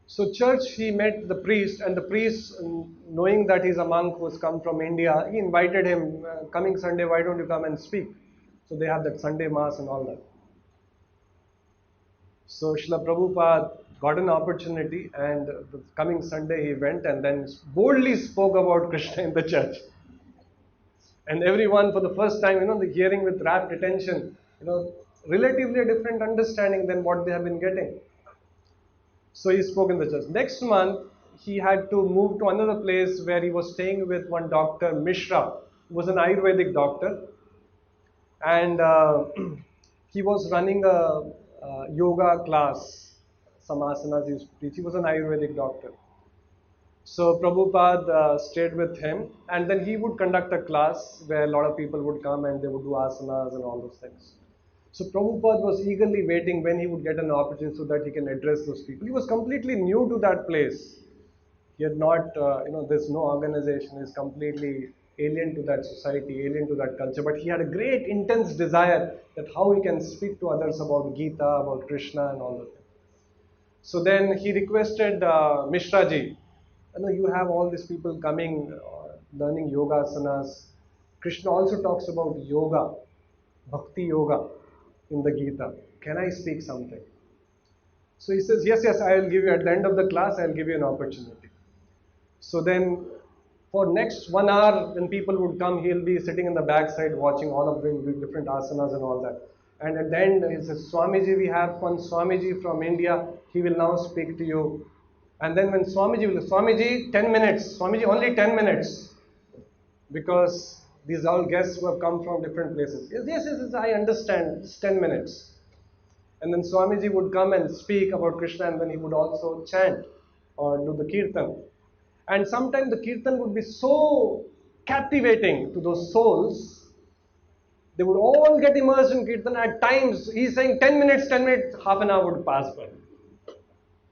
So church, he met the priest, and the priest, knowing that he's a monk who's come from India, he invited him, coming Sunday, why don't you come and speak? So they have that Sunday mass and all that. So Srila Prabhupada got an opportunity, and the coming Sunday he went and then boldly spoke about Krishna in the church. And everyone for the first time, the hearing with rapt attention, relatively a different understanding than what they have been getting. So he spoke in the church. Next month, he had to move to another place where he was staying with one doctor, Mishra, who was an Ayurvedic doctor. And he was running a yoga class, some asanas he used to teach. He was an Ayurvedic doctor. So Prabhupada stayed with him, and then he would conduct a class where a lot of people would come and they would do asanas and all those things. So Prabhupada was eagerly waiting when he would get an opportunity so that he can address those people. He was completely new to that place. He had not, there's no organization. He's completely alien to that society, alien to that culture. But he had a great, intense desire that how he can speak to others about Gita, about Krishna and all that. So then he requested Mishra ji, you have all these people coming, learning yoga asanas. Krishna also talks about yoga, bhakti yoga in the Gita. Can I speak something? So he says, yes, I will give you, at the end of the class, I will give you an opportunity. So then, for next 1 hour, when people would come, he'll be sitting in the backside watching all of them doing different asanas and all that. And at the end, he says, Swamiji, we have one Swamiji from India. He will now speak to you. And then when Swamiji will, Swamiji, 10 minutes. Swamiji, only 10 minutes. Because these all guests who have come from different places. Yes, I understand. It's 10 minutes. And then Swamiji would come and speak about Krishna, and then he would also chant or do the kirtan. And sometimes the kirtan would be so captivating to those souls, they would all get immersed in kirtan. At times, he's saying 10 minutes, 10 minutes, half an hour would pass by.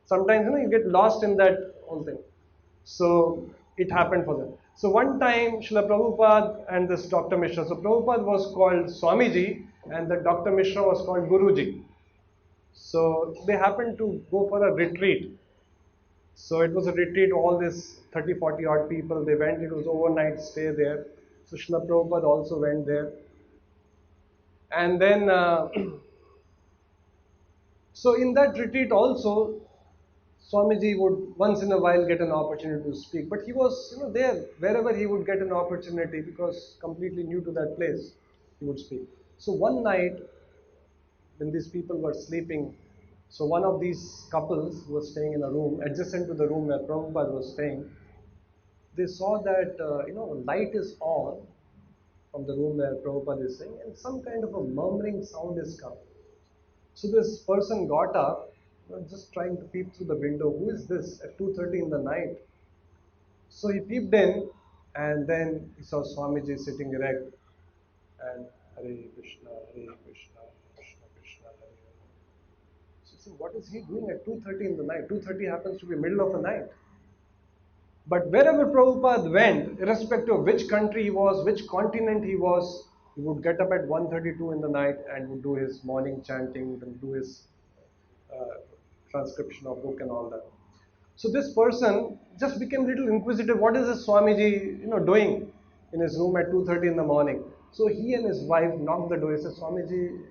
Sometimes, you get lost in that whole thing. So, it happened for them. So, one time, Srila Prabhupada and this Dr. Mishra, so Prabhupada was called Swamiji, and the Dr. Mishra was called Guruji. So, they happened to go for a retreat. So, it was a retreat, all this 30, 40 odd people, they went, it was overnight stay there. So, Srila Prabhupada also went there. And then, so in that retreat also, Swamiji would once in a while get an opportunity to speak. But he was, there wherever he would get an opportunity, because completely new to that place, he would speak. So one night, when these people were sleeping, so one of these couples who was staying in a room adjacent to the room where Prabhupada was staying, they saw that light is on from the room where Prabhupada is staying, and some kind of a murmuring sound is coming. So this person got up, just trying to peep through the window. Who is this at 2:30 in the night? So he peeped in, and then he saw Swamiji sitting erect, and Hare Krishna, Krishna Krishna, Hare Hare. So he said, what is he doing at 2:30 in the night? 2:30 happens to be middle of the night. But wherever Prabhupada went, irrespective of which country he was, which continent he was, he would get up at 1:32 in the night and would do his morning chanting, and do his transcription of book and all that. So this person just became a little inquisitive. What is this Swamiji, doing in his room at 2:30 in the morning? So he and his wife knocked the door. He said, Swamiji,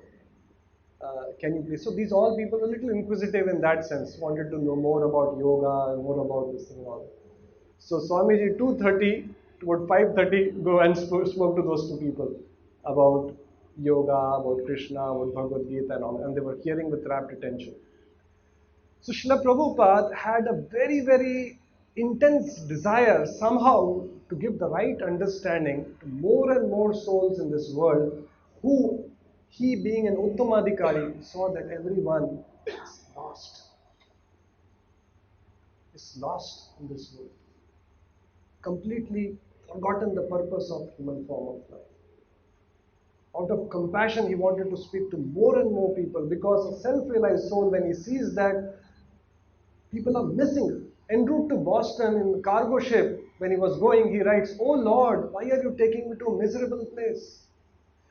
can you please? So these all people were a little inquisitive in that sense, wanted to know more about yoga, more about this thing and all. So Swamiji 2:30 toward 5:30 go and spoke to those two people about yoga, about Krishna, about Bhagavad Gita and all, and they were hearing with rapt attention. So Srila Prabhupada had a very, very intense desire somehow to give the right understanding to more and more souls in this world, who he, being an Uttamadhikari, saw that everyone is lost in this world, completely forgotten the purpose of human form of life. Out of compassion, he wanted to speak to more and more people, because a self-realized soul, when he sees that people are missing. En route to Boston in the cargo ship, when he was going, he writes, Oh Lord, why are you taking me to a miserable place?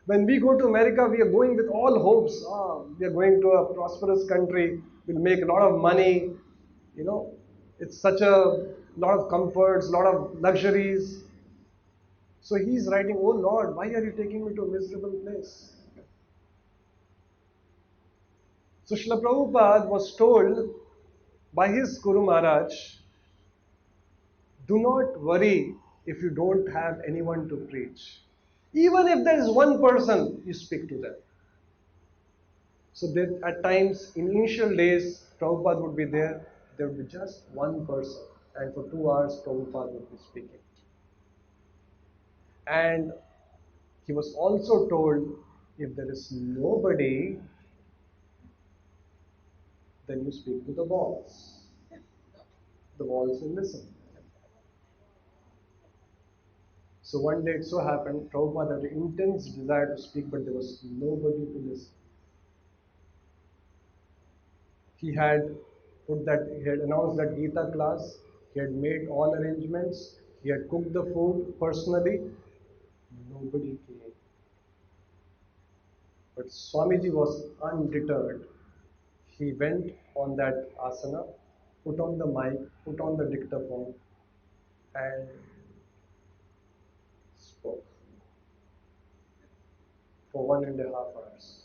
When we go to America, we are going with all hopes. We are going to a prosperous country, we'll make a lot of money, it's such a lot of comforts, a lot of luxuries. So he's writing, Oh Lord, why are you taking me to a miserable place? So Srila Prabhupada was told by his Guru Maharaj, do not worry if you don't have anyone to preach. Even if there is one person, you speak to them. So that at times, in initial days, Prabhupada would be there would be just one person, and for 2 hours, Prabhupada would be speaking. And he was also told, if there is nobody, then you speak to the walls. The walls will listen. So one day it so happened, Prabhupada had an intense desire to speak, but there was nobody to listen. He had announced that Gita class, he had made all arrangements, he had cooked the food personally, nobody came. But Swamiji was undeterred. He went on that asana, put on the mic, put on the dictaphone, and spoke for 1.5 hours.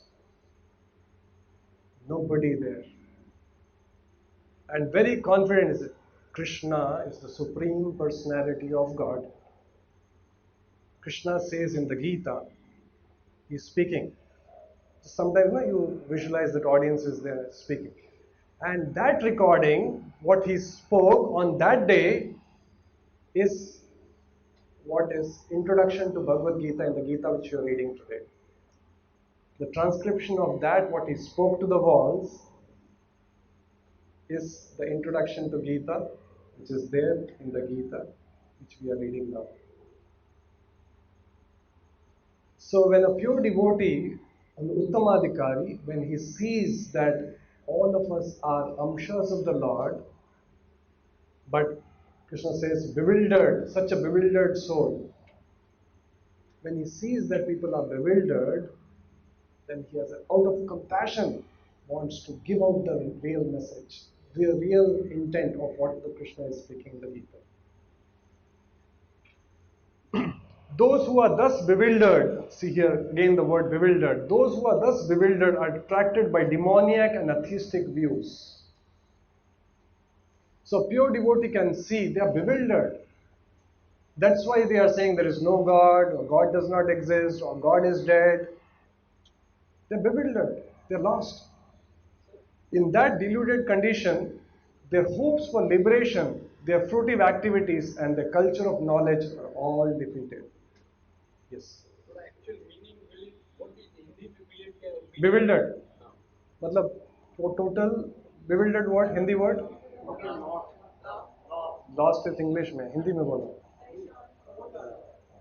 Nobody there. And very confident is it. Krishna is the Supreme Personality of God. Krishna says in the Gita, he is speaking. Sometimes you visualize that audience is there speaking. And that recording, what he spoke on that day, is what is introduction to Bhagavad Gita in the Gita which you are reading today. The transcription of that, what he spoke to the walls, is the introduction to Gita, which is there in the Gita, which we are reading now. So when a pure devotee, an Uttamadhikari, when he sees that all of us are amshas of the Lord, but Krishna says bewildered, such a bewildered soul, when he sees that people are bewildered, then he has, out of compassion, wants to give out the real message, the real intent of what the Krishna is speaking in the Gita. Those who are thus bewildered, see here again the word bewildered, those who are thus bewildered are attracted by demoniac and atheistic views. So pure devotee can see they are bewildered. That's why they are saying there is no God, or God does not exist, or God is dead. They're bewildered, they're lost. In that deluded condition, their hopes for liberation, their fruitive activities, and their culture of knowledge are all defeated. Yes. So the actual meaning will, what is Hindi meaning? Bewildered. मतलब वो total bewildered word, Hindi word? Lost is English में, हिंदी में बोलो.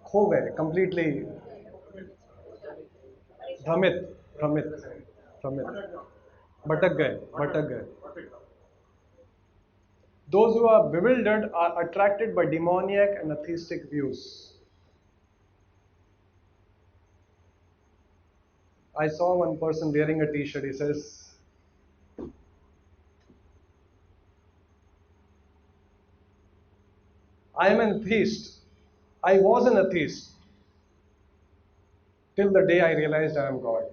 खो गए, completely भ्रमित, भ्रमित, भ्रमित. भटक गए, भटक गए. Those who are bewildered are attracted by demoniac and atheistic views. I saw one person wearing a t-shirt, he says, I am an atheist. I was an atheist till the day I realized I am God.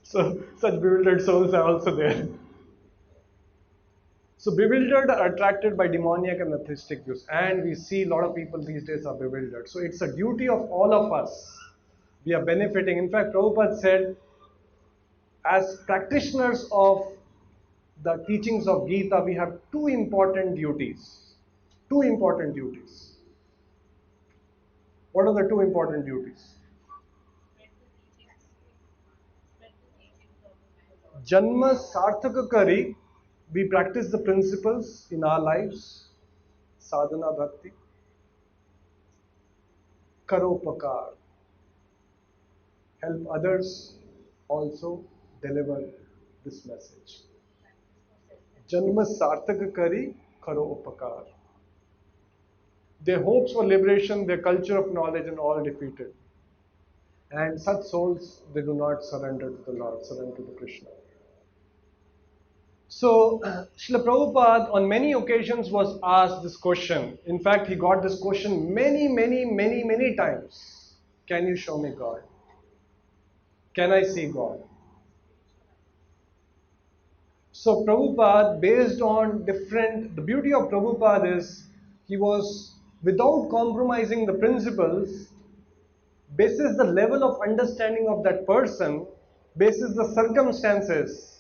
So such bewildered souls are also there. So bewildered are attracted by demoniac and atheistic views. And we see a lot of people these days are bewildered. So it's a duty of all of us. We are benefiting. In fact, Prabhupada said, as practitioners of the teachings of Gita, we have two important duties. Two important duties. What are the two important duties? Janma sarthaka kari, we practice the principles in our lives. Sadhana bhakti. Karopakar. Help others also deliver this message. Janma sarthaka kari, karo upakar. Their hopes for liberation, their culture of knowledge, and all defeated. And such souls, they do not surrender to the Lord, surrender to Krishna. So, Srila Prabhupada on many occasions was asked this question. In fact, he got this question many times. Can you show me God? Can I see God? So Prabhupada, based on the beauty of Prabhupada is, he was, without compromising the principles, basis the level of understanding of that person, basis the circumstances.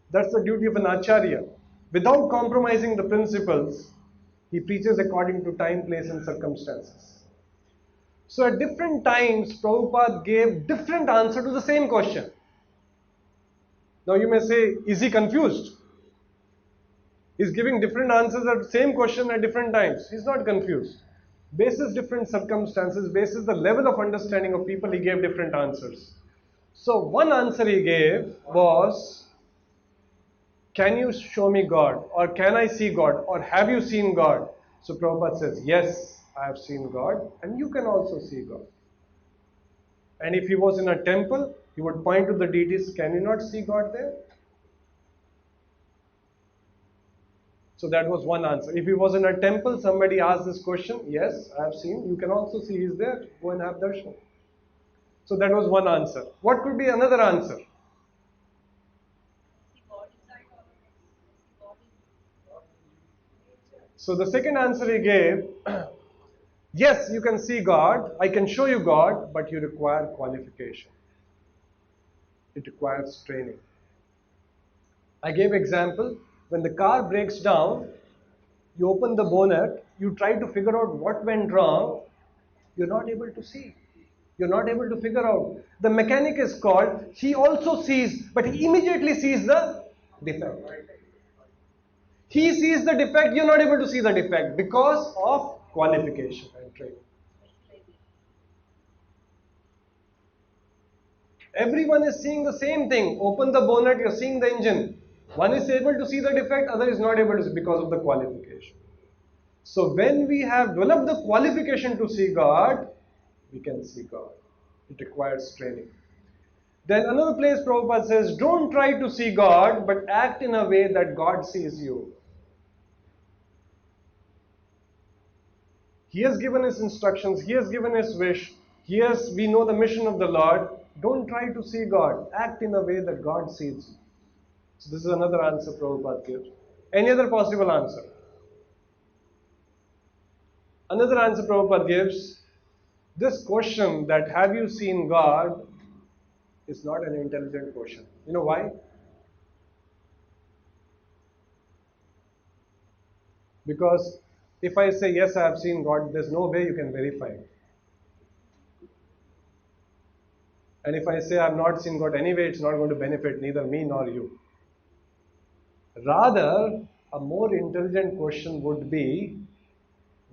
That's the duty of an acharya. Without compromising the principles, he preaches according to time, place, and circumstances. So at different times, Prabhupada gave different answer to the same question. Now you may say, is he confused? He's giving different answers at the same question at different times. He's not confused. Basis different circumstances, basis the level of understanding of people, he gave different answers. So one answer he gave was, can you show me God? Or can I see God? Or have you seen God? So Prabhupada says, yes, I have seen God, and you can also see God. And if he was in a temple, he would point to the deities, can you not see God there? So that was one answer. If he was in a temple, somebody asked this question, yes, I have seen, you can also see he's there, go and have darshan. So that was one answer. What could be another answer? So the second answer he gave, Yes, you can see God, I can show you God, but you require qualification. It requires training. I gave example, when the car breaks down, you open the bonnet, you try to figure out what went wrong, you're not able to see. You're not able to figure out. The mechanic is called, he also sees, but he immediately sees the defect. He sees the defect, you're not able to see the defect because of qualification and training. Everyone is seeing the same thing. Open the bonnet, you're seeing the engine. One is able to see the defect, other is not able to see because of the qualification. So when we have developed the qualification to see God, we can see God. It requires training. Then another place Prabhupada says, don't try to see God, but act in a way that God sees you. He has given his instructions, he has given his wish, we know the mission of the Lord. Don't try to see God. Act in a way that God sees you. So this is another answer Prabhupada gives. Any other possible answer? Another answer Prabhupada gives, this question that have you seen God is not an intelligent question. You know why? Because if I say yes, I have seen God, there's no way you can verify it. And if I say I have not seen God anyway, it's not going to benefit neither me nor you. Rather, a more intelligent question would be,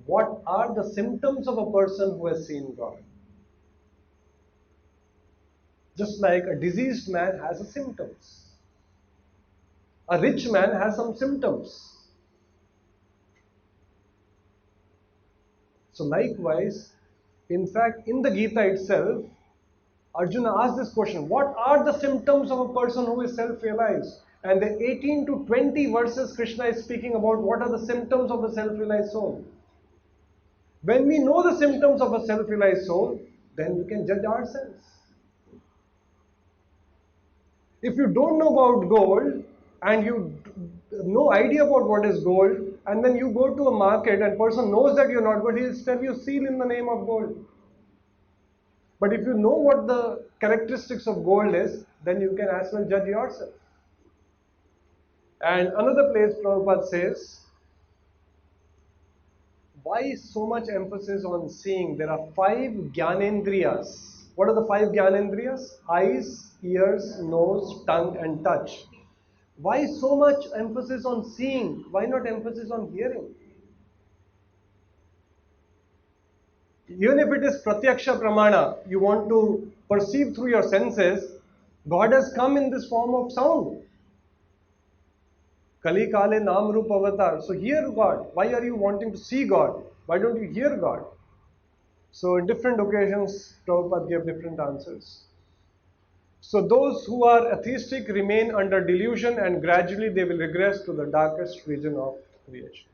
what are the symptoms of a person who has seen God? Just like a diseased man has a symptoms. A rich man has some symptoms. So likewise, in fact, in the Gita itself, Arjuna asked this question, what are the symptoms of a person who is self-realized? And the 18 to 20 verses Krishna is speaking about what are the symptoms of a self-realized soul. When we know the symptoms of a self-realized soul, then we can judge ourselves. If you don't know about gold and you have no idea about what is gold, and then you go to a market and person knows that you're not gold, he'll tell you seal in the name of gold. But if you know what the characteristics of gold is, then you can as well judge yourself. And another place Prabhupada says, why so much emphasis on seeing? There are 5 Jnanendriyas. What are the 5 Jnanendriyas? Eyes, ears, nose, tongue and touch. Why so much emphasis on seeing? Why not emphasis on hearing? Even if it is pratyaksha pramana, you want to perceive through your senses, God has come in this form of sound. Kali Kale Nam Rup Avatar. So hear God. Why are you wanting to see God? Why don't you hear God? So in different occasions, Prabhupada gave different answers. So those who are atheistic remain under delusion and gradually they will regress to the darkest region of creation.